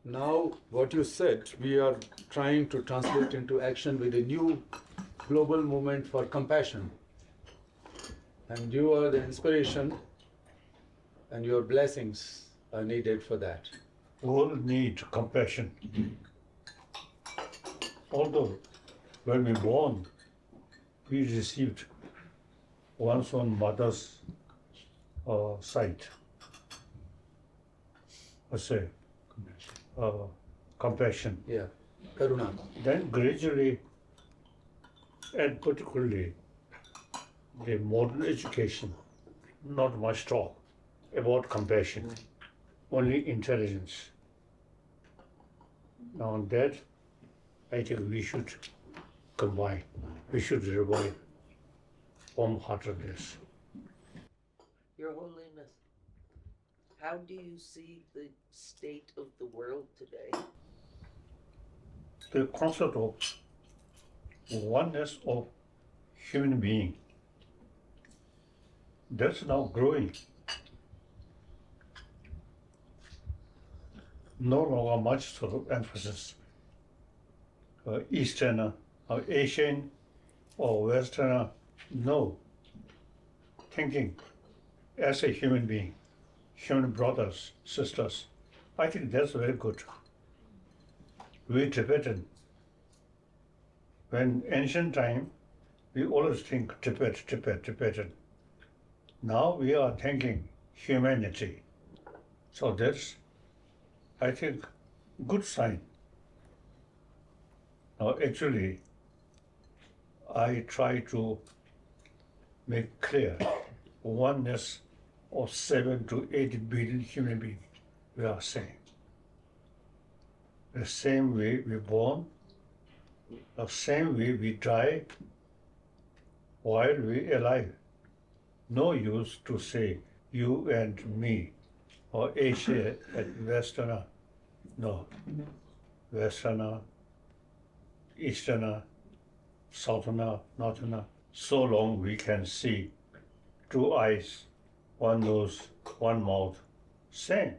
Now, what you said, we are trying to translate into action with a new global movement for compassion. And you are the inspiration, and your blessings are needed for that. All need compassion. Although, when we born, we received one's own mother's sight. Let's say, compassion. Yeah, karuna. Then gradually, and particularly the modern education, not much talk about compassion, only intelligence. Now that, I think we should combine, we should revive warm-heartedness. Your Holiness, how do you see the state of the world today? The concept of oneness of human being, that's now growing. No longer much sort of emphasis. Eastern, or Asian, or Western, no. Thinking as a human being, human brothers, sisters. I think that's very good. We Tibetan, when ancient time, we always think Tibetan. Now we are thinking humanity. So that's, I think, good sign. Now actually, I try to make clear oneness of 7 to 8 billion human beings, we are saying. The same way we born, the same way we die while we alive. No use to say you and me, or Asia and Westerner. No. Westerner, Easterner, Southerner, Northerner. So long we can see, 2 eyes, 1 nose, 1 mouth, same.